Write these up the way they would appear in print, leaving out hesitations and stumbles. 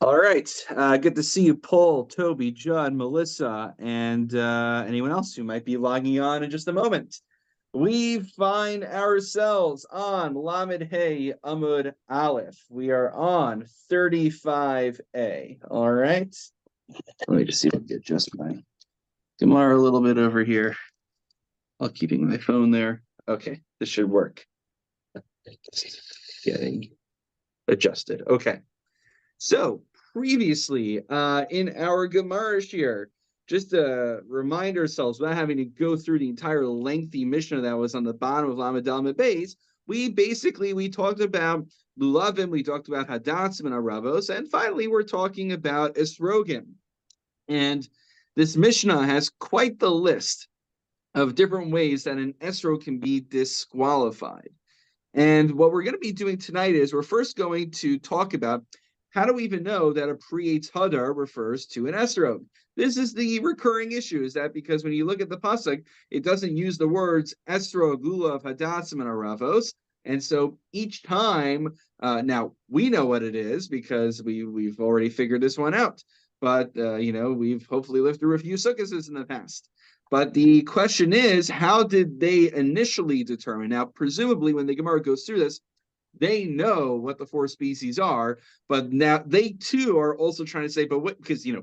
All right. Good to see you, Paul, Toby, John, Melissa, and anyone else who might be logging on in just a moment. We find ourselves on Lamed Hey Amud Aleph. We are on 35A. All right. Let me just see if I can adjust my Gemara a little bit over here while keeping my phone there. Okay, this should work. Just getting adjusted. Okay. So previously in our Gemara here, just to remind ourselves, without having to go through the entire lengthy Mishnah that was on the bottom of Lamed Daled Beis, we talked about Lulavim, we talked about Hadatzim and Aravos, and finally we're talking about Esrogim. And this Mishnah has quite the list of different ways that an esrog can be disqualified. And what we're going to be doing tonight is we're first going to talk about how do we even know that a pre-eitz hadar refers to an esrog? This is the recurring issue, is that because when you look at the pasuk, it doesn't use the words esrog, lulav, hadatzim, and aravos. And so each time, now we know what it is because we've already figured this one out. But we've hopefully lived through a few sukkahs in the past. But the question is, how did they initially determine? Now, presumably, when the Gemara goes through this, they know what the four species are, but now they too are also trying to say, but what? Because the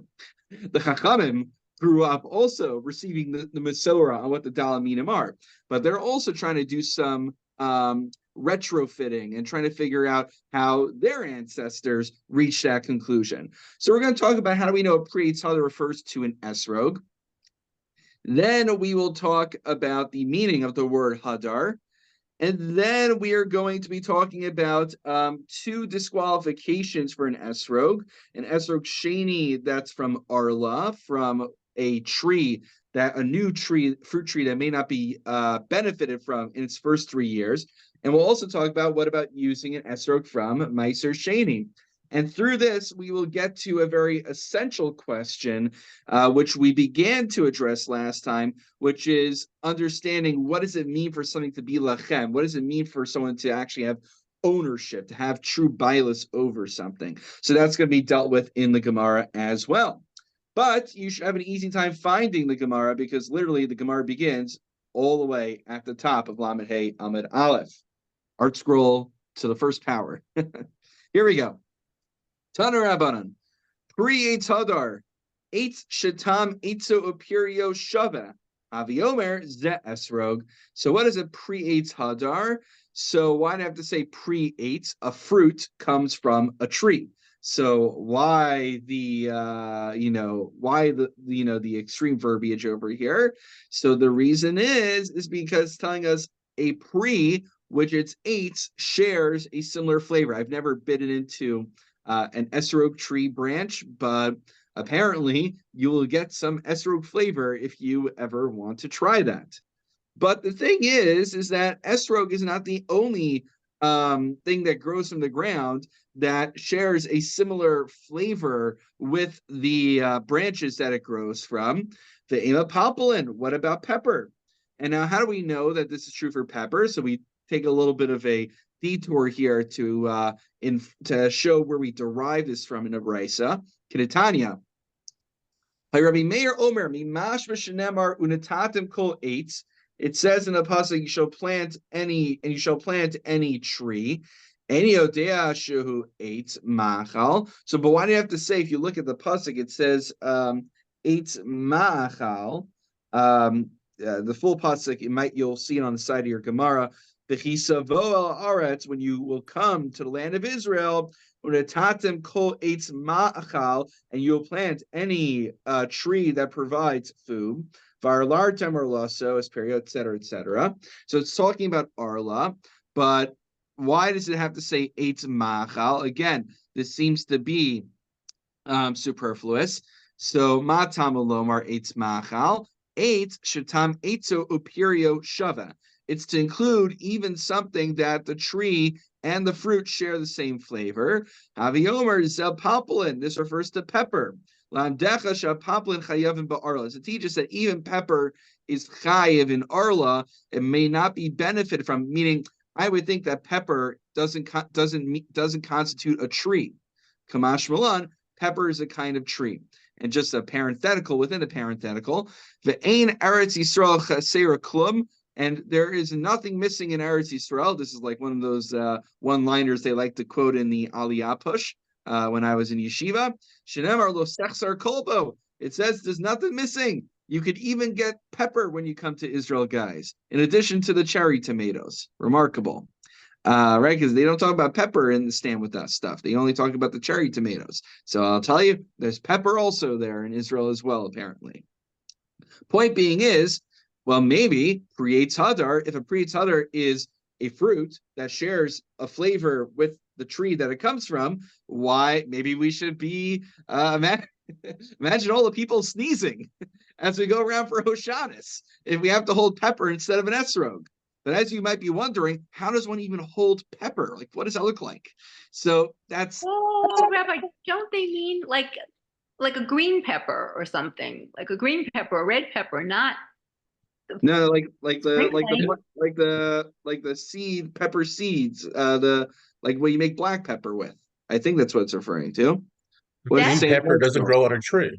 Chachamim grew up also receiving the Mesorah on what the Dalaminim are, but they're also trying to do some retrofitting and trying to figure out how their ancestors reached that conclusion. So we're going to talk about how do we know a pre-eitz hadar refers to an esrog. Then we will talk about the meaning of the word hadar. And then we are going to be talking about two disqualifications for an esrog sheni that's from arla, from a tree, that a new tree, fruit tree that may not be benefited from in its first 3 years. And we'll also talk about what about using an esrog from meiser sheni. And through this, we will get to a very essential question, which we began to address last time, which is understanding what does it mean for something to be lachem? What does it mean for someone to actually have ownership, to have true bias over something? So that's going to be dealt with in the Gemara as well. But you should have an easy time finding the Gemara because literally the Gemara begins all the way at the top of Lamed Hey Amud Aleph. Art scroll to the first power. Here we go. Tana Rabbanan, pre-eitz hadar, eitz shetam eitzo upirio shava, aviomer ze esrog. So what is a pre-eitz hadar? So why do I have to say pre-eitz? A fruit comes from a tree. So why the extreme verbiage over here? So the reason is because it's telling us a pre, which its eitz shares a similar flavor. I've never bitten into an esrog tree branch, but apparently you will get some esrog flavor if you ever want to try that. But the thing is that esrog is not the only thing that grows from the ground that shares a similar flavor with the branches that it grows from. The amapalpalin, what about pepper? And now how do we know that this is true for pepper? So we take a little bit of a detour here to show where we derive this from in a brisa. Kedetanya. Rabbi Meir Omer mimash v'shenemar unatatim kol eitz. It says in the pasuk, you shall plant any tree. Any odea shehu eitz machal. So, but why do you have to say? If you look at the pasuk, it says eitz machal. The full pasuk, you'll see it on the side of your Gemara. When you will come to the land of Israel, and you will plant any tree that provides food, etc., etc. So it's talking about arla, but why does it have to say eitz machal? Again, this seems to be superfluous. So matam lomar eitz machal, eitz shetam eitzo upirio shava. It's to include even something that the tree and the fruit share the same flavor. Haviomer zelpalpalin. This refers to pepper. Lamdecha shapalpalin chayavin ba'arla. It teaches that even pepper is chayiv in arla. It may not be benefited from. Meaning, I would think that pepper doesn't constitute a tree. Kamash Malan. pepper is a kind of tree. And just a parenthetical within a parenthetical, Ve'ein Eretz Yisrael Chasera Klum, and there is nothing missing in Eretz Yisrael. This is like one of those one-liners they like to quote in the Aliyah push when I was in yeshiva. Shenemar lo sechsar kolbo. It says there's nothing missing. You could even get pepper when you come to Israel, guys, in addition to the cherry tomatoes. Remarkable. Right? Because they don't talk about pepper in the Stand With Us stuff. They only talk about the cherry tomatoes. So I'll tell you, there's pepper also there in Israel as well, apparently. Point being is, well, maybe Prietz Hadar, if a Prietz Hadar is a fruit that shares a flavor with the tree that it comes from, why maybe we should be imagine all the people sneezing as we go around for Hoshanis if we have to hold pepper instead of an esrog. But as you might be wondering, how does one even hold pepper? Like, what does that look like? So that's Rabbi, don't they mean like a green pepper or something? Like a green pepper, a red pepper, not no, like the seed pepper seeds, the like what you make black pepper with. I think that's what it's referring to. What green pepper doesn't grow on a tree.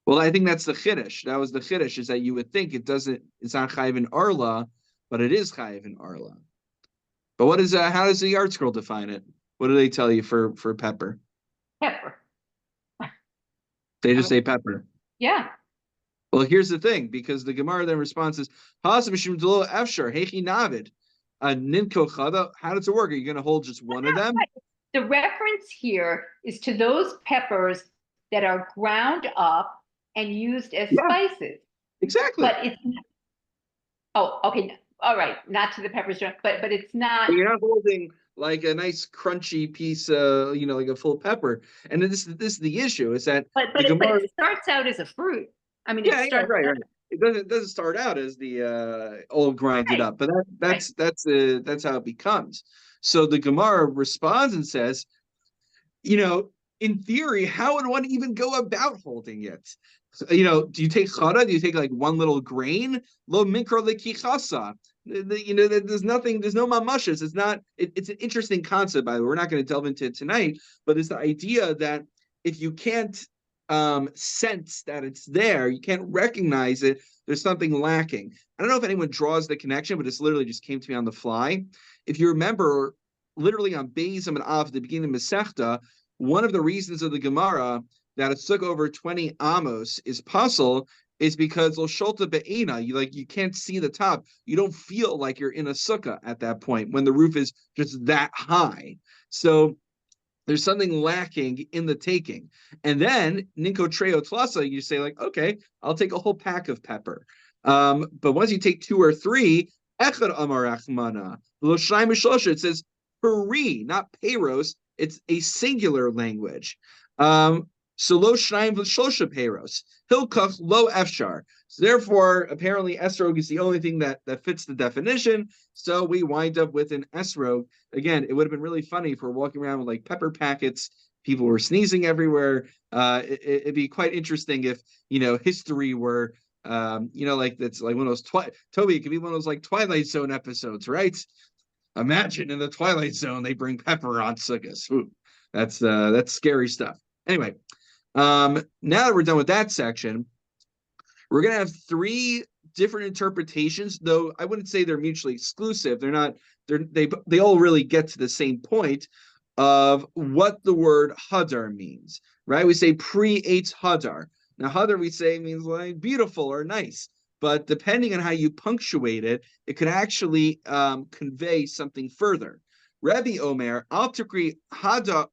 Well, I think that's the chiddush. That was the chiddush, is that you would think it's not chayiv in arla, but it is chayiv in arla. But what is how does the Yard Scroll define it? What do they tell you for pepper? Pepper. They just say pepper. Yeah. Well, here's the thing, because the Gemara then responds is, how does it work? Are you going to hold just one of them? The reference here is to those peppers that are ground up and used as spices. Exactly. But it's okay. All right, not to the peppers, but it's not. But you're not holding like a nice crunchy piece, like a full pepper. And this is the issue, is that but it starts out as a fruit. I mean, right. It doesn't start out as the all grinded up, but that's how it becomes. So the Gemara responds and says, in theory, how would one even go about holding it? Do you take chara? Do you take like one little grain? Lo mikro lekichasa. There's nothing. There's no mamashes. It's an interesting concept. By the way, we're not going to delve into it tonight, but it's the idea that if you can't sense that it's there, you can't recognize it, there's something lacking. I don't know if anyone draws the connection, but it's literally just came to me on the fly. If you remember, literally on Beis and Av, at the beginning of Masechta, one of the reasons of the Gemara that a sukkah over 20 amos is puzzle is because l'sholta be'ena, you can't see the top. You don't feel like you're in a sukkah at that point when the roof is just that high. So there's something lacking in the taking. And then ninko treo tlasa, you say like, okay, I'll take a whole pack of pepper. But once you take 2 or 3, echad amar achmana, l'shaim v'shlosha, it says peri, not peros. It's a singular language. So lo shnaim v'shlosha peros, hilkach lo efshar. So therefore, apparently esrog is the only thing that fits the definition. So we wind up with an esrog. Again, it would have been really funny if we're walking around with like pepper packets. People were sneezing everywhere. It'd be quite interesting if history were like that's like one of those Toby. It could be one of those like Twilight Zone episodes, right? Imagine in the Twilight Zone they bring pepper on sukkahs. Ooh, that's scary stuff. Anyway, now that we're done with that section, we're gonna have 3 different interpretations, though I wouldn't say they're mutually exclusive. They're not. They all really get to the same point of what the word hadar means, right? We say pre-eitz hadar. Now hadar we say means like beautiful or nice, but depending on how you punctuate it, it could actually convey something further. Rabbi Omer, al tikri hadar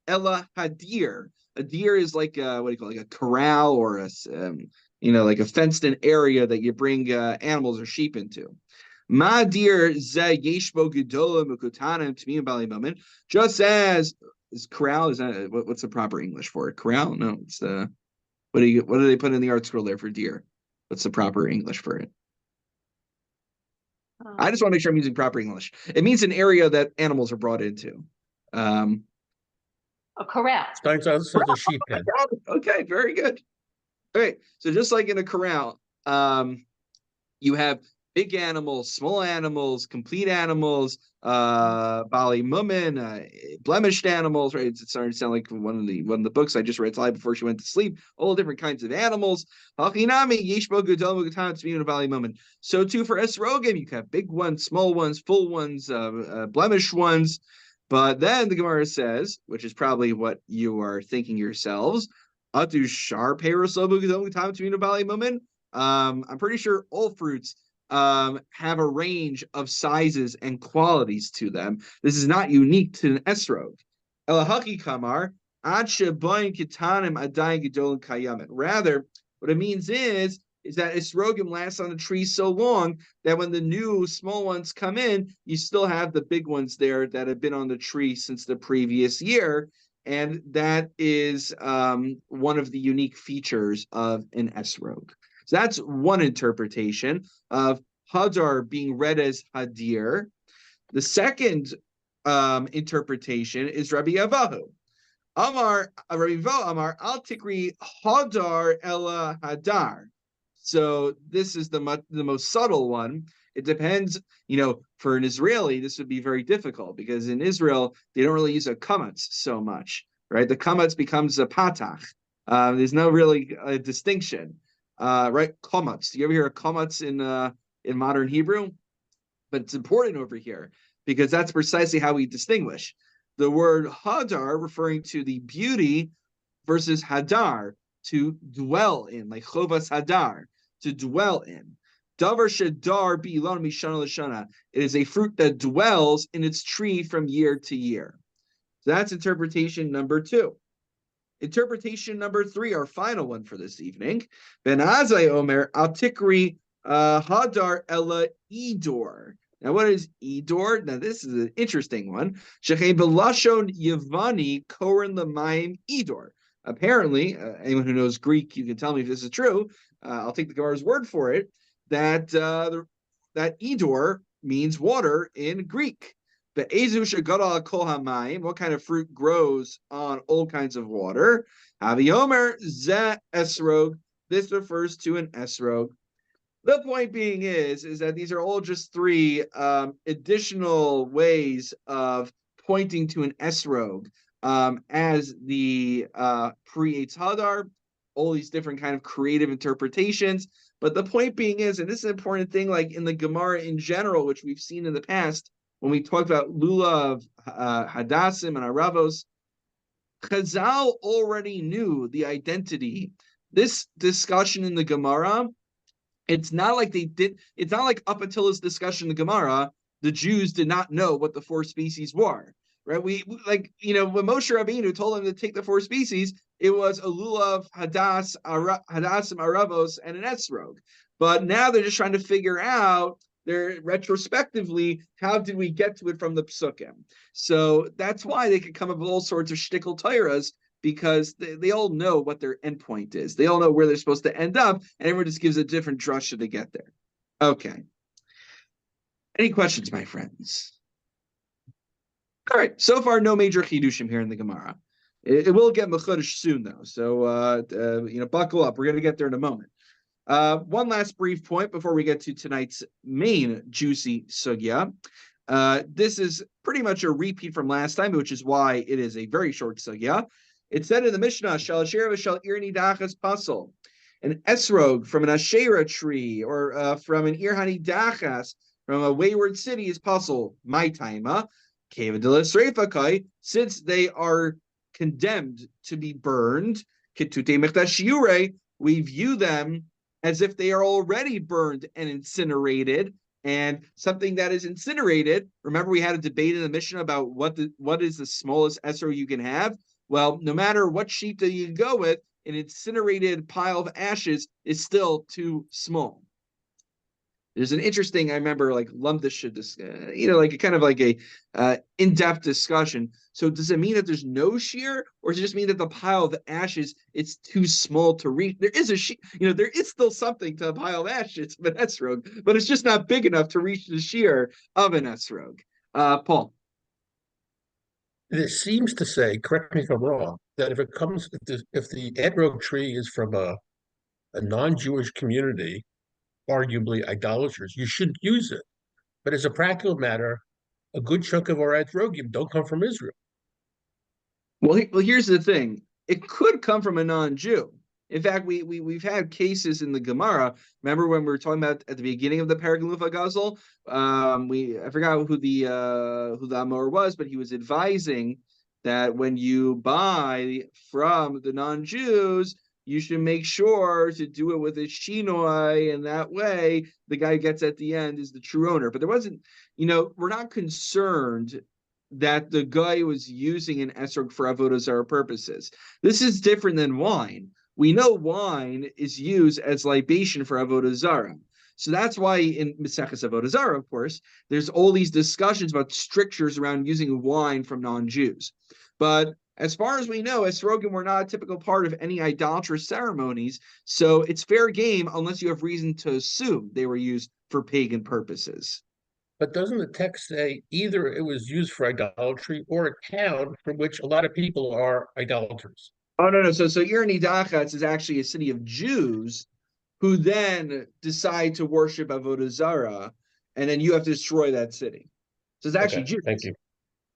ella hadir. A deer is like like a corral or like a fenced-in area that you bring animals or sheep into. Ma dir ze yeshbo gedola mukutanim tmim bali moment. Just as corral is that what's the proper English for it? Corral? No, it's what do they put in the art scroll there for deer? What's the proper English for it? I just want to make sure I'm using proper English. It means an area that animals are brought into. A corral. Starts out as a sheep pen. Okay, very good. Okay, so just like in a corral, you have big animals, small animals, complete animals, bali mumin, blemished animals, right? It's starting to sound like one of the books I just read tonight before she went to sleep. All different kinds of animals. So too for esrogim, you can have big ones, small ones, full ones, blemished ones. But then the Gemara says, which is probably what you are thinking yourselves, Atu shar I'm pretty sure all fruits have a range of sizes and qualities to them. This is not unique to an esrog. Elahaki kamar, rather, what it means is that esrogim lasts on a tree so long that when the new small ones come in, you still have the big ones there that have been on the tree since the previous year. And that is one of the unique features of an esrog. So that's one interpretation of Hadar being read as Hadir. The second interpretation is Rabbi Avahu. Rabbi Avahu Amar Al Tikri Hadar Ella Hadar. So this is the most subtle one. It depends, for an Israeli, this would be very difficult because in Israel, they don't really use a kamatz so much, right? The kamatz becomes a patach. There's no really distinction. Right? Kamatz. Do you ever hear a kamatz in modern Hebrew? But it's important over here because that's precisely how we distinguish the word hadar, referring to the beauty, versus hadar, to dwell in, like chovas hadar, to dwell in. Davar shadar bi'ilon mishana l'shana. It is a fruit that dwells in its tree from year to year. So that's interpretation number 2. Interpretation number 3, our final one for this evening. Ben Azai Omer al Tikri Hadar Ella Idor. Now, what is Idor? Now, this is an interesting one. Shechem Belashon Yevani Koren Lamaim Idor. Apparently, anyone who knows Greek, you can tell me if this is true. I'll take the Gemara's word for it. That Idor means water in Greek. What kind of fruit grows on all kinds of water? Haviomer ze esrog. This refers to an esrog. The point being is that these are all just 3 additional ways of pointing to an esrog as the pre-Eitz Hadar, all these different kind of creative interpretations. But the point being is, and this is an important thing, like in the Gemara in general, which we've seen in the past, when we talked about lulav, hadassim, and aravos, Chazal already knew the identity. This discussion in the Gemara, it's not like up until this discussion in the Gemara, the Jews did not know what the 4 species were. Right? When Moshe Rabbeinu told them to take the 4 species, it was a lulav, hadassim, aravos, and an esrog. But now they're just trying to figure out, retrospectively, how did we get to it from the psukim? So that's why they could come up with all sorts of shtickle teiras, because they all know what their endpoint is. They all know where they're supposed to end up, and everyone just gives a different drasha to get there. Okay. Any questions, my friends? All right. So far, no major chidushim here in the Gemara. It will get mechudesh soon, though. So buckle up. We're going to get there in a moment. One last brief point before we get to tonight's main juicy sugya. This is pretty much a repeat from last time, which is why it is a very short sugya. It said in the Mishnah, "Shal asher v'shal irni dachas pasol." An esrog from an asherah tree or from an irhani dachas from a wayward city is pasol. My taima, since they are condemned to be burned, we view them as if they are already burned and incinerated. And something that is incinerated, remember we had a debate in the Mishnah about what is the smallest esrog you can have? Well, no matter what sheet that you go with, an incinerated pile of ashes is still too small. There's an interesting, I remember, like Lumdish, like kind of like a in-depth discussion. So does it mean that there's no shear, or does it just mean that the pile of ashes, it's too small to reach? There is a shear, there is still something to a pile of ashes of an esrog, but it's just not big enough to reach the shear of an esrog. Paul. It seems to say, correct me if I'm wrong, that if the esrog tree is from a non-Jewish community, arguably idolaters, you shouldn't use it. But as a practical matter, a good chunk of our etrogim don't come from Israel. Well, here's the thing. It could come from a non-Jew. In fact, we've had cases in the Gemara. Remember when we were talking about at the beginning of the Paragluf Gazel? I forgot who the Amor was, but he was advising that when you buy from the non-Jews, you should make sure to do it with a shinoi, and that way the guy who gets at the end is the true owner. But there wasn't, we're not concerned that the guy was using an esrog for avodah zarah purposes. This is different than wine. We know wine is used as libation for avodah zarah. So that's why in Maseches Avodah Zarah, of course, there's all these discussions about strictures around using wine from non-Jews. But as far as we know, esrogim were not a typical part of any idolatrous ceremonies, so it's fair game unless you have reason to assume they were used for pagan purposes. But doesn't the text say either it was used for idolatry or a town from which a lot of people are idolaters? Oh, no. So Ir Nidachatz is actually a city of Jews who then decide to worship Avodah Zarah, and then you have to destroy that city. So it's actually Okay, Jews. thank you.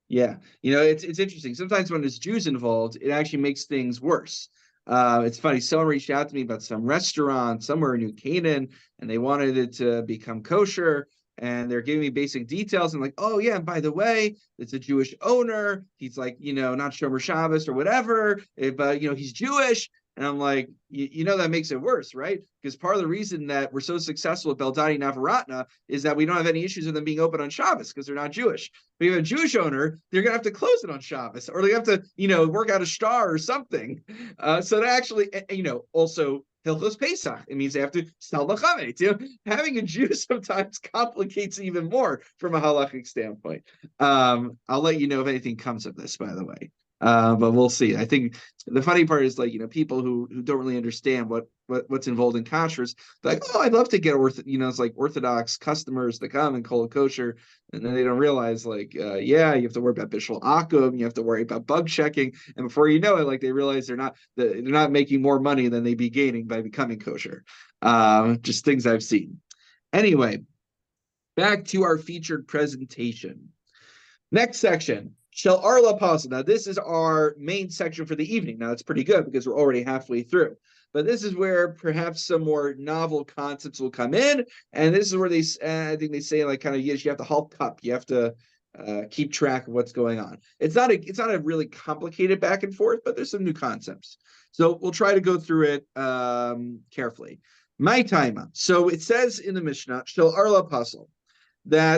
Yeah, it's interesting. Sometimes when there's Jews involved, it actually makes things worse. It's funny. Someone reached out to me about some restaurant somewhere in New Canaan, and they wanted it to become kosher. And they're giving me basic details. I'm like, oh yeah, and by the way, it's a Jewish owner. He's like, not Shomer Shabbos or whatever, but he's Jewish. And I'm like, that makes it worse, right? Because part of the reason that we're so successful at Beldani Navaratna is that we don't have any issues with them being open on Shabbos because they're not Jewish. But if you have a Jewish owner, they're going to have to close it on Shabbos, or they have to, work out a star or something. So that actually, also Hilchos Pesach. It means they have to sell the chametz. Having a Jew sometimes complicates even more from a halachic standpoint. I'll let you know if anything comes of this, by the way. But we'll see. I think the funny part is people who don't really understand what's involved in kashrus, like, oh, I'd love to get it's like Orthodox customers to come and call it kosher, and then they don't realize you have to worry about bishul akum, you have to worry about bug checking, and before you know it, they realize they're not making more money than they'd be gaining by becoming kosher. Just things I've seen. Anyway, back to our featured presentation. Next section. Shel Arla Pasul. Now, this is our main section for the evening. Now, it's pretty good because we're already halfway through. But this is where perhaps some more novel concepts will come in. And this is where I think they say, kind of, yes, you have to halt cup. You have to keep track of what's going on. It's not a really complicated back and forth, but there's some new concepts. So we'll try to go through it carefully. My taima. So it says in the Mishnah, Shel Arla Pasul,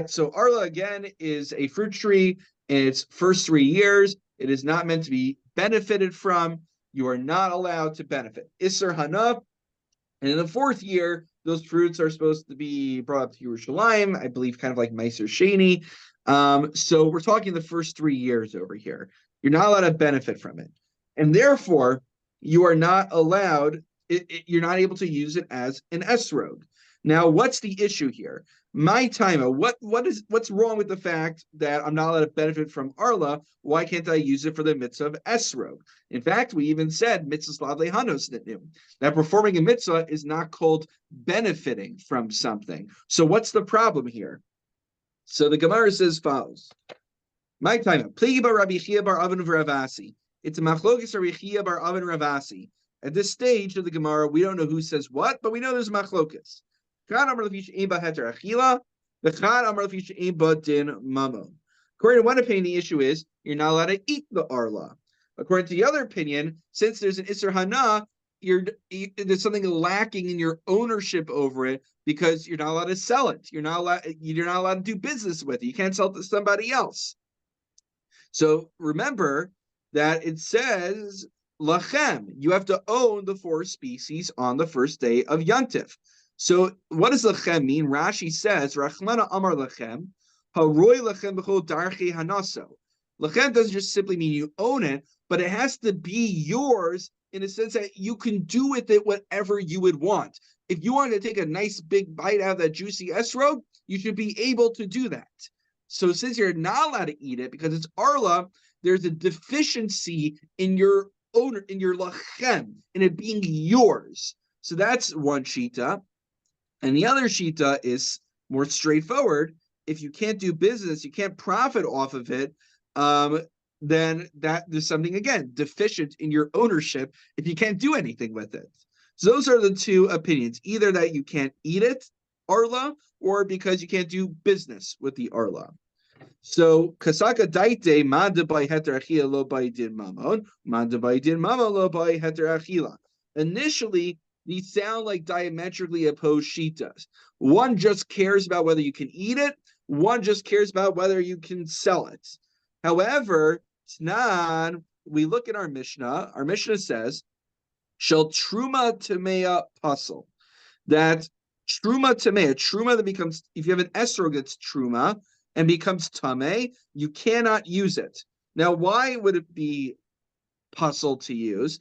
so Arla, again, is a fruit tree. In its first 3 years, it is not meant to be benefited from. You are not allowed to benefit. Isser Hana, and in the 4th year, those fruits are supposed to be brought up to Yerushalayim, I believe, kind of like Meiser Sheni. So we're talking the first 3 years over here. You're not allowed to benefit from it, and therefore you are not allowed. You're not able to use it as an esrog. Now, what's the issue here? My taima, what's wrong with the fact that I'm not allowed to benefit from Arla? Why can't I use it for the mitzvah of esrog? In fact, we even said mitzvah slavle hanos nitnu, that performing a mitzvah is not called benefiting from something. So what's the problem here? So the Gemara says as follows. My taima, pligi bar Rabbi Chia bar Avin Ravasi. It's a machlokes Rabbi Chia bar Avin Ravasi. At this stage of the Gemara, we don't know who says what, but we know there's machlokes. According to one opinion, the issue is you're not allowed to eat the arla. According to the other opinion, since there's an Isser Hana, there's something lacking in your ownership over it because you're not allowed to sell it. You're not allowed to do business with it. You can't sell it to somebody else. So remember that it says lachem. You have to own the 4 species on the first day of Yantif. So what does lachem mean? Rashi says, Rachmana Amar lachem, haroy lachem b'chol darchi hanaso. Lachem doesn't just simply mean you own it, but it has to be yours in a sense that you can do with it whatever you would want. If you want to take a nice big bite out of that juicy esrog, you should be able to do that. So since you're not allowed to eat it because it's arla, there's a deficiency in your owner, in your lachem, in it being yours. So that's one shita. And the other shita is more straightforward. If you can't do business, you can't profit off of it, then that there's something, again, deficient in your ownership if you can't do anything with it. So those are the two opinions, either that you can't eat it, arla, or because you can't do business with the arla. So kasaka daite manda by heter achila lo by din mamon, manda by din mamon lo by heter achila. Initially, these sound like diametrically opposed shitas. One just cares about whether you can eat it, one just cares about whether you can sell it. However, Tnan, we look at our Mishnah says, shall truma tamea puzzle. That truma tamea, truma that becomes, if you have an esrog that's truma and becomes tame, you cannot use it. Now, why would it be puzzle to use?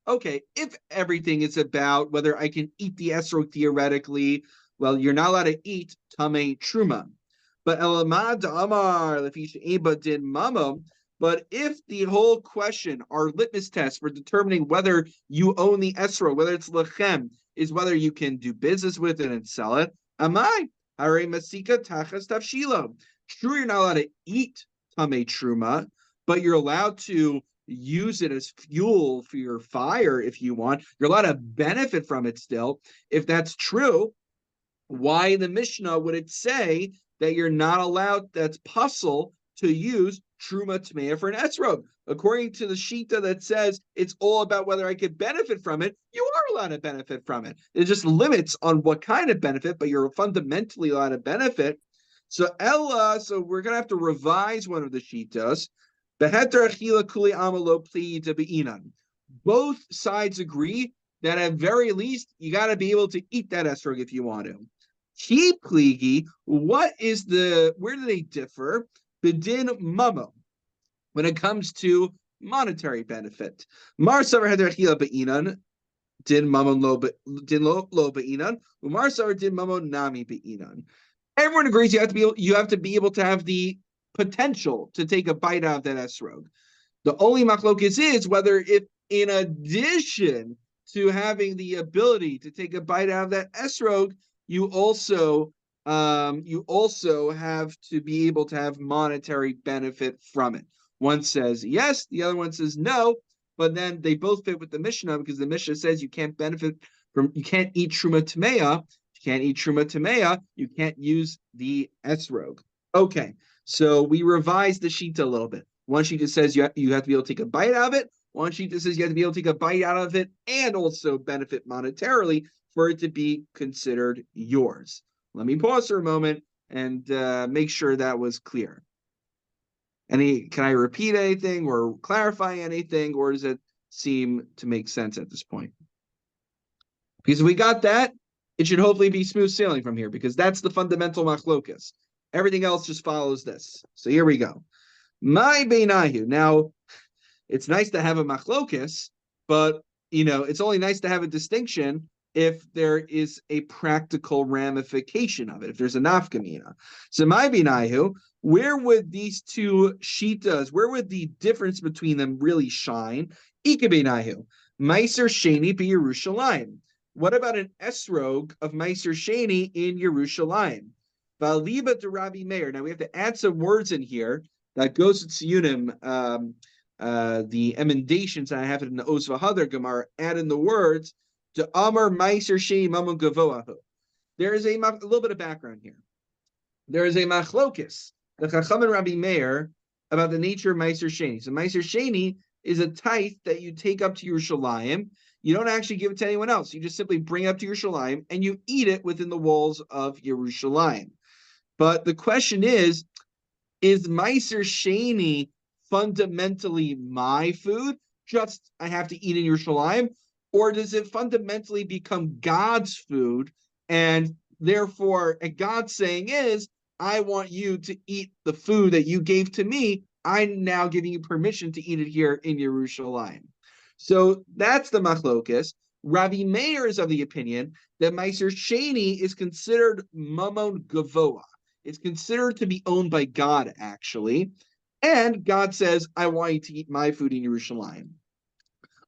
Okay, if everything is about whether I can eat the esrog theoretically, well, you're not allowed to eat tame truma. But but if the whole question, our litmus test for determining whether you own the esrog, whether it's lechem, is whether you can do business with it and sell it, amai hare masika tachas tavshilo. True, you're not allowed to eat tame truma, but you're allowed to use it as fuel for your fire if you want. You're allowed to benefit from it still. If that's true, why in the Mishnah would it say that you're not allowed, that's puzzle, to use truma tmeya for an esrog? According to the shita that says it's all about whether I could benefit from it, you are allowed to benefit from it. There's just limits on what kind of benefit, but you're fundamentally allowed to benefit. So so we're going to have to revise one of the shitas. Both sides agree that at very least you got to be able to eat that esrog if you want to. Pligi, where do they differ? Bedin mamo, when it comes to monetary benefit. Mar savar heder achila be'inan, din mamon lo be'inan, umar savar din mamon nami be'inan. Everyone agrees you have to be able to have the potential to take a bite out of that esrog. The only machlokes is whether if, in addition to having the ability to take a bite out of that esrog, you also have to be able to have monetary benefit from it. One says yes, the other one says no, but then they both fit with the Mishnah because the Mishnah says you can't eat truma tameya. You can't eat truma tameya, you can't use the esrog. Okay, so we revised the shita a little bit. One shita says you have to be able to take a bite out of it. One shita says you have to be able to take a bite out of it and also benefit monetarily for it to be considered yours. Let me pause for a moment and make sure that was clear. Can I repeat anything or clarify anything, or does it seem to make sense at this point? Because if we got that, it should hopefully be smooth sailing from here, because that's the fundamental machlokas. Everything else just follows this. So here we go. My beinahu. Now, it's nice to have a machlokas, but it's only nice to have a distinction if there is a practical ramification of it, if there's a nafkamina. So my beinahu, where would these two shitas, where would the difference between them really shine? Ika beinahu, Meiser Sheni be Yerushalayim. What about an esrog of Meiser Sheni in Yerushalayim? Valiba to Rabbi Meir. Now we have to add some words in here that goes to Tziyunim, the emendations I have it in the Osva Hadar Gemara, add in the words to Amar Meiser Sheni Mamun Gavoahu. There is a little bit of background here. There is a machlokis, the Chacham and Rabbi Meir, about the nature of Meiser Sheni. So Meiser Sheni is a tithe that you take up to Yerushalayim. You don't actually give it to anyone else. You just simply bring it up to Yerushalayim and you eat it within the walls of Yerushalayim. But the question is Meiser Sheni fundamentally my food? Just I have to eat in Yerushalayim? Or does it fundamentally become God's food? And therefore, God's saying is, I want you to eat the food that you gave to me. I'm now giving you permission to eat it here in Yerushalayim. So that's the machlokas. Rabbi Meir is of the opinion that Meiser Sheni is considered mamon gavoa. It's considered to be owned by God, actually. And God says, I want you to eat my food in Yerushalayim.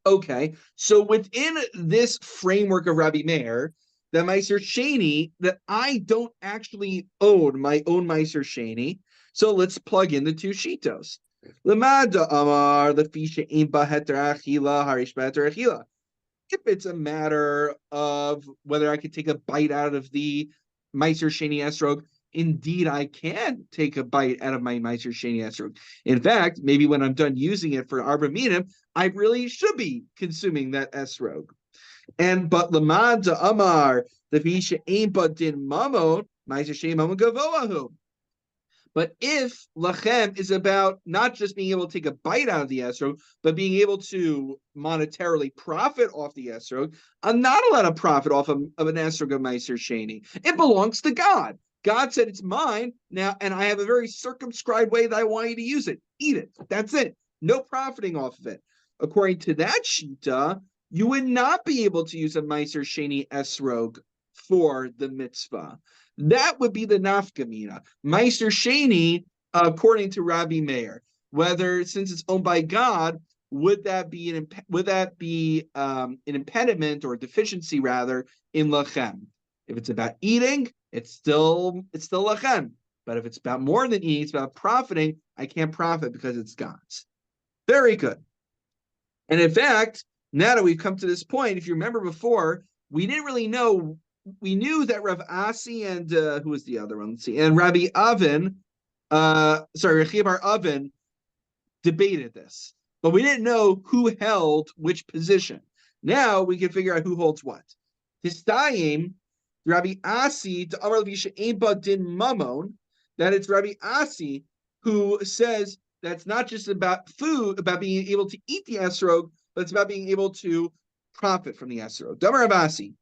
Okay, so within this framework of Rabbi Meir, the Meiser Sheni, that I don't actually own my own Meiser Sheni, so let's plug in the two shitos. Lemada Amar Lefisha Imba Heter Achila Harish Beter Achila. If it's a matter of whether I could take a bite out of the Meiser Sheni Esrog, indeed I can take a bite out of my Meiser Sheni Esrog. In fact, maybe when I'm done using it for Arba Minim, I really should be consuming that esrog. But lamad amar the visha ain't but din mamon ma'aser sheni mamon gavoahu. But if lachem is about not just being able to take a bite out of the esrog, but being able to monetarily profit off the esrog, I'm not allowed to profit off of an esrog of ma'aser sheni. It belongs to God. God said it's mine now, and I have a very circumscribed way that I want you to use it. Eat it. That's it. No profiting off of it. According to that shita, you would not be able to use a Meiser Sheni Esrog for the mitzvah. That would be the nafkamina. Meiser Sheni, according to Rabbi Meir, whether since it's owned by God, would that be an impediment or a deficiency rather in lachem? If it's about eating, it's still lachem. But if it's about more than eating, it's about profiting. I can't profit because it's God's. Very good. And in fact, now that we've come to this point, if you remember before, we didn't really know. We knew that Rav Asi and who was the other one? Let's see, and Rabbi Avin, Rechiya bar Avin, debated this, but we didn't know who held which position. Now we can figure out who holds what. Histayim, Rabbi Asi to Amar Levisha Einba Din Mamon, that it's Rabbi Asi who says that's not just about food, about being able to eat the esrog, but it's about being able to profit from the esrog. Damar Rav Asi.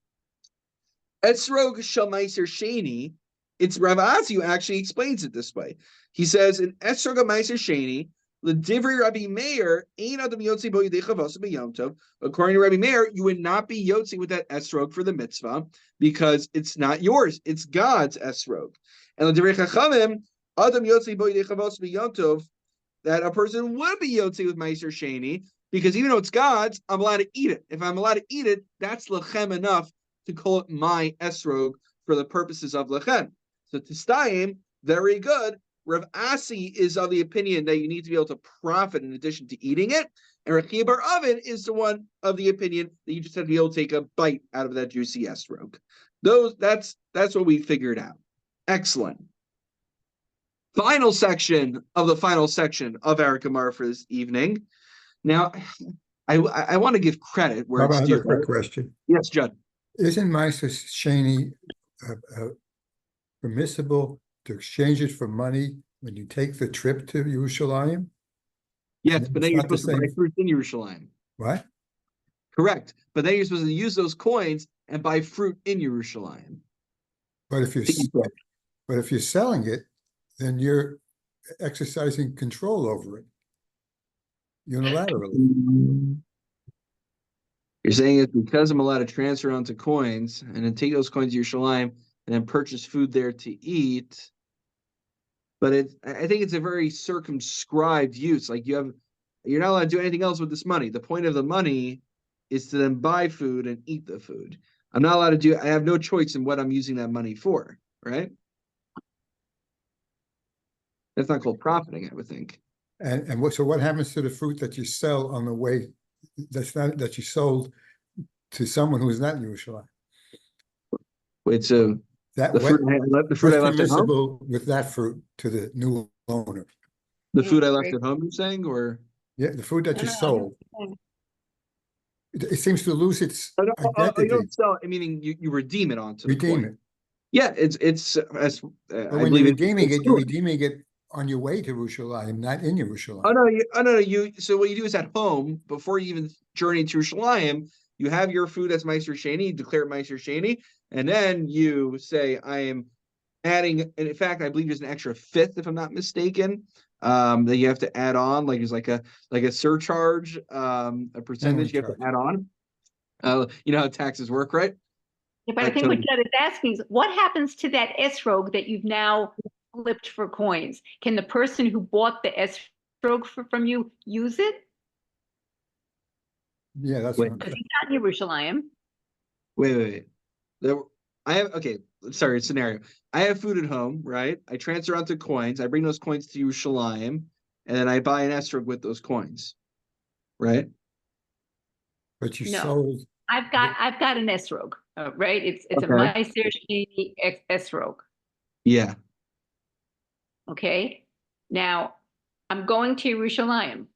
Esrog shel meiser sheni. It's Rav Asi who actually explains it this way. He says, in esrog of meiser sheni, l'divrei Rabbi Meir, ein adam yotzi bo yidei chavos b'yom tov. According to Rabbi Meir, you would not be yotzi with that esrog for the mitzvah because it's not yours; it's God's esrog. And l'divrei chachamim, adam yotzi bo yidei chavos b'yom tov, that a person would be yotzi with meiser sheni because even though it's God's, I'm allowed to eat it. If I'm allowed to eat it, that's lechem enough to call it my esrog for the purposes of lechem. So tistayim, very good. Rav Asi is of the opinion that you need to be able to profit in addition to eating it, and Rechiya bar Avin is the one of the opinion that you just have to be able to take a bite out of that juicy esrog. That's what we figured out. Excellent. Final section of our Gemara for this evening. Now, I want to give credit where it's due. Quick question. Yes, Judd. Isn't Meiser Sheni permissible to exchange it for money when you take the trip to Yerushalayim? Yes, but then you're supposed to buy fruit in Yerushalayim. What? Correct. But then you're supposed to use those coins and buy fruit in Yerushalayim. But if you're selling it, then you're exercising control over it unilaterally. You're saying it's because I'm allowed to transfer onto coins and then take those coins to Yerushalayim and then purchase food there to eat. But I think it's a very circumscribed use. Like you're not allowed to do anything else with this money. The point of the money is to then buy food and eat the food. I'm not allowed to I have no choice in what I'm using that money for, right? That's not called profiting, I would think. So what happens to the fruit that you sell on the way that you sold to someone who is not in Yerushalayim? Wait, so the fruit I left at home? With that fruit to the new owner. The food I left at home, you're saying, or? Yeah, the food that you sold. It seems to lose its identity. You don't sell it, meaning you redeem it onto the coin. Redeem it. Yeah, it's as But when you're redeeming it, you're redeeming it on your way to Yerushalayim, not in Yerushalayim. No. So what you do is at home, before you even journey to Yerushalayim, you have your food as Meiser Sheni, you declare it Meiser Sheni, and then you say, I am adding, and in fact, I believe there's an extra fifth, if I'm not mistaken, that you have to add on, like there's like a surcharge, a percentage you have to add on. You know how taxes work, right? Yeah, but I think what Judd is asking is, what happens to that esrog that you've now flipped for coins? Can the person who bought the esrog from you use it? Yeah, that's Wait. what Because he's not in Yerushalayim. Wait. I have, okay, sorry, scenario. I have food at home, right? I transfer onto coins. I bring those coins to Yerushalayim, and then I buy an esrog with those coins, right? but you No. sold. I've got an esrog, right? It's a Okay. Meiser Sheni esrog. Yeah. Okay. Now I'm going to Yerushalayim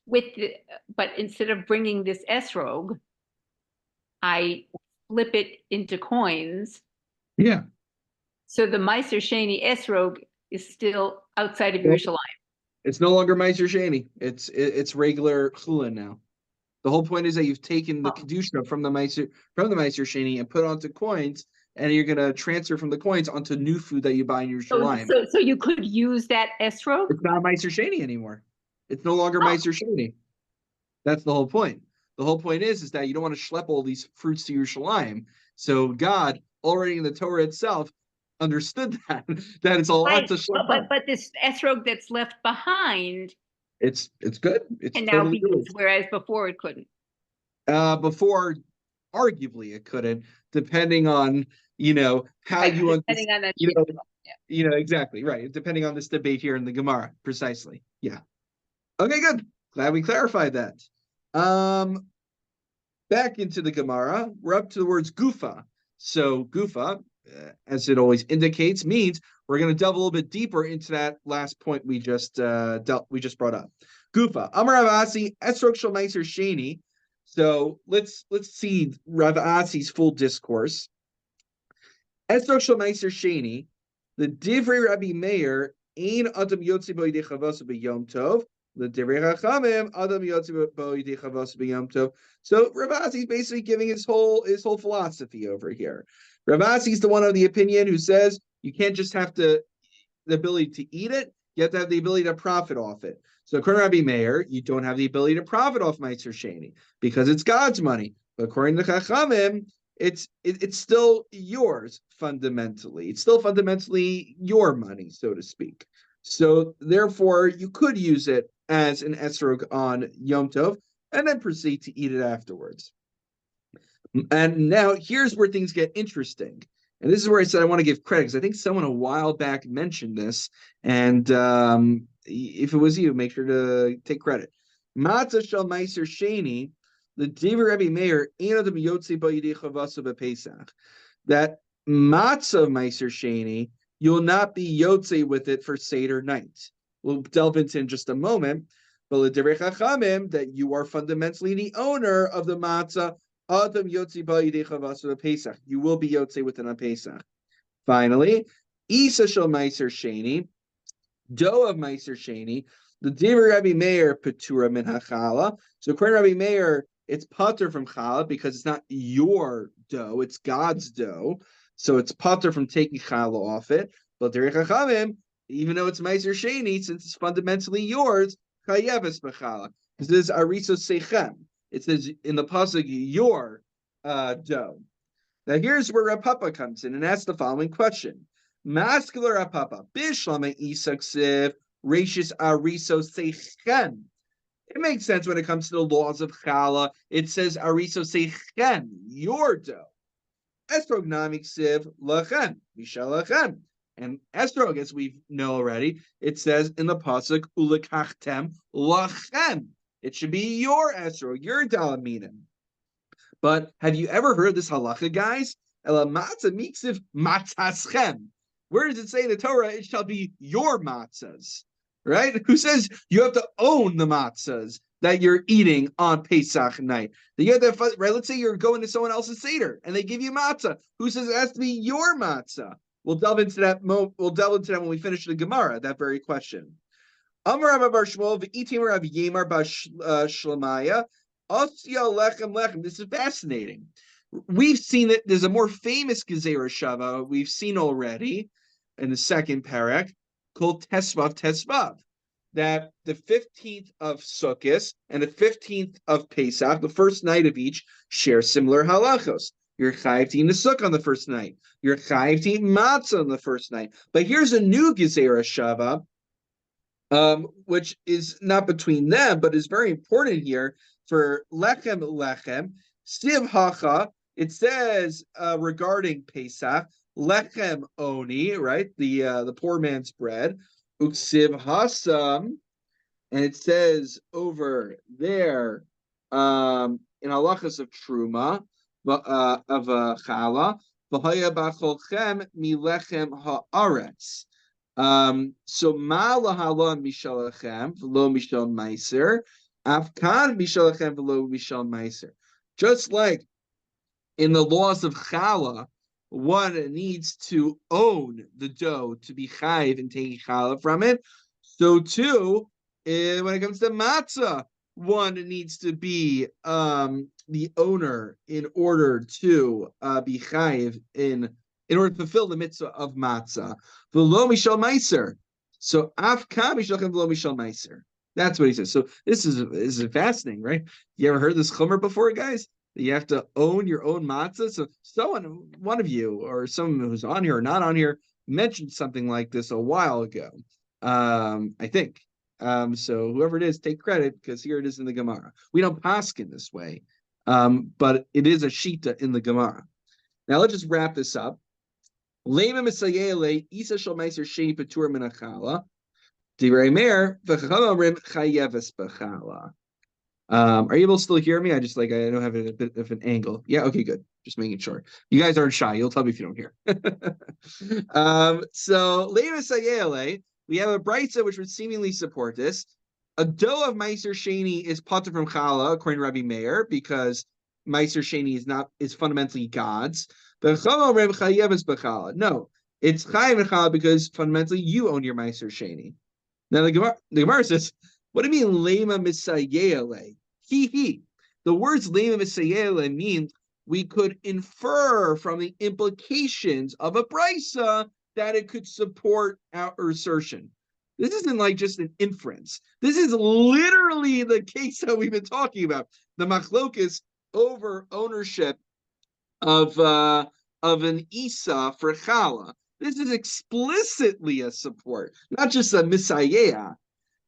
but instead of bringing this esrog, I flip it into coins. Yeah. So the Meiser Sheni esrog is still outside of Well, Yerushalayim. It's no longer Meiser Sheni. It's regular chulin now. The whole point is that you've taken the kedusha from the Meiser Sheni and put it onto coins, and you're gonna transfer from the coins onto new food that you buy in Yerushalayim. So you could use that esrog? It's not Meiser Sheni anymore. It's no longer Oh. Meiser Sheni. That's the whole point. The whole point is that you don't want to schlep all these fruits to Yerushalayim. So God, already in the Torah itself, understood that it's a lot Right. to schlep up. But this esrog that's left behind It's good. It's can now totally be good. used, whereas before it couldn't. Before, arguably, it couldn't, depending on how Right, you depending on that. exactly right. Depending on this debate here in the Gemara, precisely. Yeah. Okay, good. Glad we clarified that. Back into the Gemara, we're up to the words gufa. So gufa, as it always indicates, means we're going to delve a little bit deeper into that last point we just brought up. Gufa, Amar Rav Asi, Esrog Shel Meiser Sheni. So let's see Rav Asi's full discourse. Esrog Shel Meiser Sheni, the Divrei Rabbi Meir, Ein Adam Yotzi Bo Yidei Chavos B'Yom Tov. The Divrei Chachamim, Adam Yotzi Bo Yidei Chavos B'Yom Tov. So Rav Asi is basically giving his whole philosophy over here. Rav Asi is the one of the opinion who says you can't just have the ability to eat it, you have to have the ability to profit off it. So according to Rabbi Meir, you don't have the ability to profit off Meiser Sheni because it's God's money. But according to Chachamim, it's still yours fundamentally. It's still fundamentally your money, so to speak. So therefore, you could use it as an esrog on Yom Tov and then proceed to eat it afterwards. And now here's where things get interesting. And this is where I said I want to give credit, because I think someone a while back mentioned this. And if it was you, make sure to take credit. Matzah shel Meiser Sheni, the Divrei Rabbi Meir, ein adam yotzi bo yidei chavaso b'Pesach. That matzah Meiser Sheni, you'll not be yotze with it for Seder night. We'll delve into in just a moment. But the Divrei Chachamim, that you are fundamentally the owner of the matzah. Adam yotzi bo yidei chavaso b'Pesach. You will be yotze with it on Pesach. Finally, Isa shel Meiser Sheni, dough of Meiser Sheni, the Divrei Rabbi Meir Petura min hachala. So according to Rabbi Meir, it's pater from challah because it's not your dough, it's God's dough. So it's pater from taking challah off it. But Divrei Chachamim, even though it's Meiser Sheni, since it's fundamentally yours, chayeves b'challah. Because this is ariso seichem. It says in the pasuk your dough. Now here's where Rav Papa comes in and asks the following question: Mascular Rav Papa, Bishlama Isak Siv Rashis Ariso Seichem. It makes sense when it comes to the laws of challah. It says Ariso Seichem, your dough. Esrog Namik Siv Lachem, Mishal Lachem. And Esrog, as we know already, it says in the pasuk Ulekachtem Lachem. It should be your esrog, your dalaminim. But have you ever heard this halacha, guys? Ela matzah miksiv matzaschem. Where does it say in the Torah it shall be your matzahs? Right? Who says you have to own the matzahs that you're eating on Pesach night? You have to, right? Let's say you're going to someone else's seder and they give you matzah. Who says it has to be your matzah? We'll delve into that. We'll delve into that when we finish the Gemara. That very question. Amar Rav Bar Shmuel v'itim Rav Yemar bar Shlemaya Osya lechem lechem. This is fascinating. We've seen it. There's a more famous Gezerah Shava we've seen already in the second parak called Tesvav. That the 15th of Sukkot and the 15th of Pesach, the first night of each, share similar halachos. You're chayiv to eat the sukkah on the first night. You're chayiv to eat matzah on the first night. But here's a new Gezerah Shava, which is not between them, but is very important here, for lechem, siv hacha. It says regarding Pesach, lechem oni, right? The poor man's bread. Uksiv hasam, and it says over there in halachas of truma of chala, v'haya b'cholchem milechem haaretz. So ma lahala mishalachem v'lo mishal meiser, afkan mishalachem v'lo mishal meiser. Just like in the laws of challah, one needs to own the dough to be chayiv and taking challah from it. So too, when it comes to matzah, one needs to be the owner in order to be chayiv in order to fulfill the mitzvah of matzah. V'lo mishal meiser. So afka mishalchem v'lo mishal meiser. That's what he says. So this is fascinating, right? You ever heard this chumar before, guys? You have to own your own matzah. So one of you, or someone who's on here or not on here, mentioned something like this a while ago. I think. So whoever it is, take credit, because here it is in the Gemara. We don't paskin this way, but it is a shita in the Gemara. Now let's just wrap this up. Lema misayele isa shel meiser sheni patur min achala. Divrei Meir v'chacham omrim chayeves b'chala. Are you able to still hear me? I don't have a bit of an angle. Yeah, okay, good. Just making sure. You guys aren't shy. You'll tell me if you don't hear. So Lema misayele. We have a brayta which would seemingly support this. A dough of Meiser Sheni is patur from challah, according to Rabbi Meir, because Meiser Sheni is fundamentally God's. But no, it's chayiv and challah because fundamentally you own your Meiser Sheni. Now the Gemara says, what do you mean lema misayele? He. The words lema misayele mean we could infer from the implications of a brayta that it could support our assertion. This isn't like just an inference. This is literally the case that we've been talking about. The machlokas over ownership of an Isa for challah. This is explicitly a support, not just a misayeh.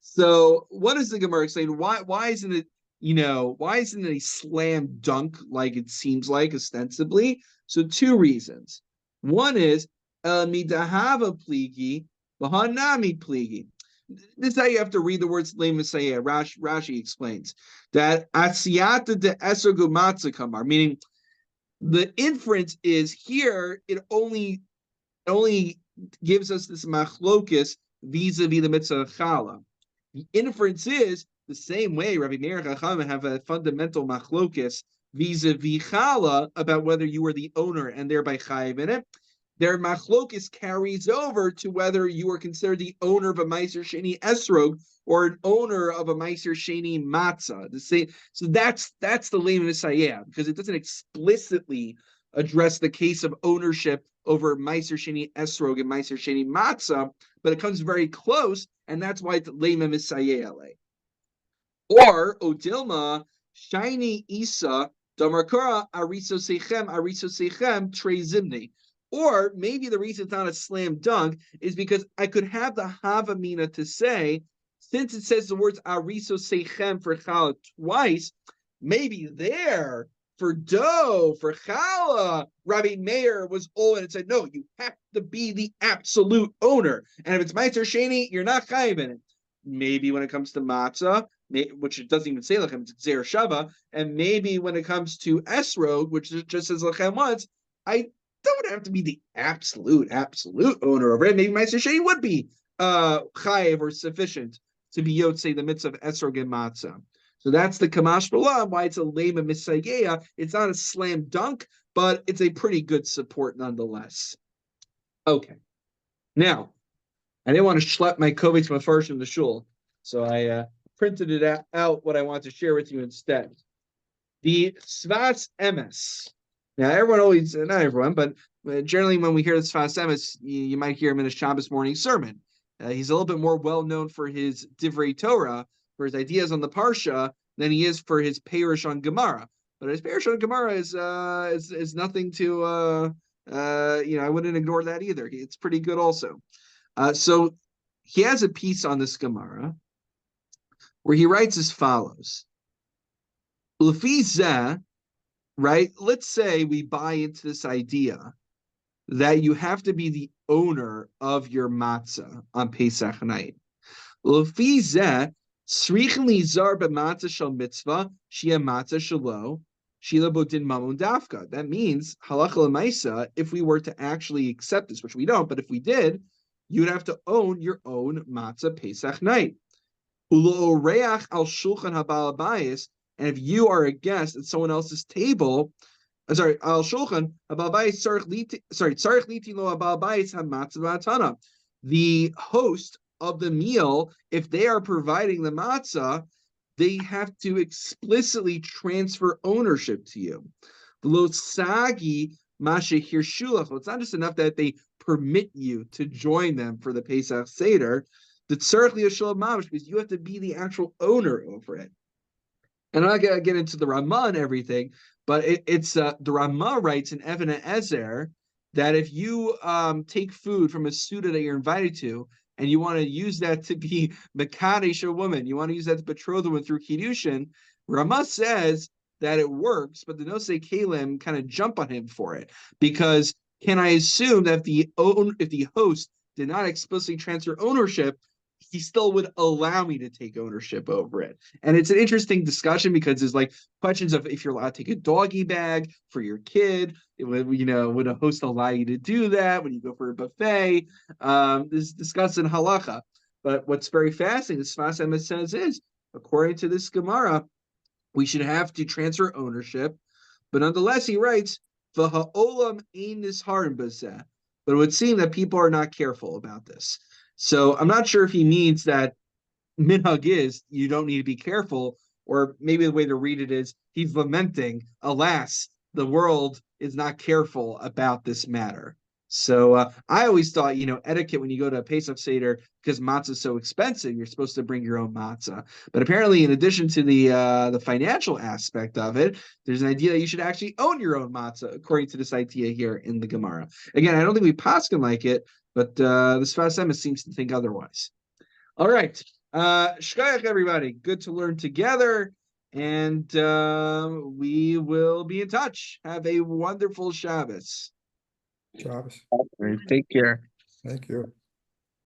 So what is the Gemara saying? Why isn't it, why isn't it a slam dunk like it seems like ostensibly? So two reasons. One is midahava pligi, v'hanami pligi. This is how you have to read the words le'misayeh. Rashi explains that asiyata de esogu matzah kamar, meaning the inference is here. It only gives us this machlokis vis-a-vis the mitzvah of challah. The inference is the same way Rabbi Meir and Chachamim have a fundamental machlokis vis-a-vis challah about whether you are the owner and thereby chayiv in it. Their machlokis carries over to whether you are considered the owner of a Meiser Sheni Esrog or an owner of a Meiser Sheni Matzah. So that's the Lema Misayeh, because it doesn't explicitly address the case of ownership over Meiser Sheni Esrog and Meiser Sheni Matzah, but it comes very close, and that's why it's Lema Misayeh. Or Odilma Shiny Isa Damarkara Ariso Sechem Trey Zimni. Or maybe the reason it's not a slam dunk is because I could have the Havamina to say, since it says the words Ariso Sechem for Challah twice, maybe there for dough, for Challah, Rabbi Meir was all in and said, no, you have to be the absolute owner. And if it's Meiser Sheni, you're not chayiv in it. Maybe when it comes to matzah, which it doesn't even say lechem, it's Zer Shava, and maybe when it comes to Esrog, which just says lechem once, I don't have to be the absolute owner of it. Maybe Meiser Sheni would be chayiv or sufficient to be yotzei the mitzvah of Esrog and matzah. So that's the Kamash B'Lam, why it's a lema misayeya. It's not a slam dunk, but it's a pretty good support nonetheless. Okay. Now, I didn't want to schlep my Kovitz Mefarshim in the shul, so I printed it out what I want to share with you instead. The Sfas Emes. Now, everyone always, not everyone, but generally when we hear the Sfas Emes, you might hear him in a Shabbos morning sermon. He's a little bit more well-known for his Divrei Torah, for his ideas on the Parsha, than he is for his Perush on Gemara. But his Perush on Gemara is nothing to, I wouldn't ignore that either. It's pretty good also. So he has a piece on this Gemara where he writes as follows. Lefi zeh, right? Let's say we buy into this idea that you have to be the owner of your matzah on Pesach night. Lefi zeh, tzrichen lizar b'matzah shel mitzvah, shia matzah shelo, shila bodin mamun dafka. That means, halacha l'maisa, if we were to actually accept this, which we don't, but if we did, you would have to own your own matzah Pesach night. Ulo al shulchan habal bayis, and if you are a guest at someone else's table, al shulchan habal bayis tzarich liti lo habal bayis hamatzah v'atana. The host of the meal, if they are providing the matzah, they have to explicitly transfer ownership to you. It's not just enough that they permit you to join them for the Pesach Seder, because you have to be the actual owner over it. And I'm not going to get into the Ramah and everything, but it's the Ramah writes in Even Ezer that if you take food from a Suda that you're invited to, and you want to use that to be Mekadesh a woman, you want to use that to betroth a woman through Kiddushin, Ramah says that it works, but the Nosei Kalim kind of jump on him for it. Because can I assume that if the host did not explicitly transfer ownership, he still would allow me to take ownership over it? And it's an interesting discussion because there's like questions of if you're allowed to take a doggy bag for your kid. Would a host allow you to do that when you go for a buffet? This is discussed in halacha. But what's very fascinating, the Sfas Emes says is, according to this Gemara, we should have to transfer ownership. But nonetheless, he writes, V'ha'olam ein nisharim b'zeh. But it would seem that people are not careful about this. So I'm not sure if he means that minhag is you don't need to be careful, or maybe the way to read it is he's lamenting, alas, the world is not careful about this matter. So I always thought, etiquette when you go to a Pesach Seder, because matzah is so expensive, you're supposed to bring your own matzah. But apparently, in addition to the financial aspect of it, there's an idea that you should actually own your own matzah, according to this idea here in the Gemara. Again, I don't think we paskin like it, but the Sfas Emes seems to think otherwise. All right. Shkayach, everybody. Good to learn together. And we will be in touch. Have a wonderful Shabbos. Shabbos. All right, take care. Thank you.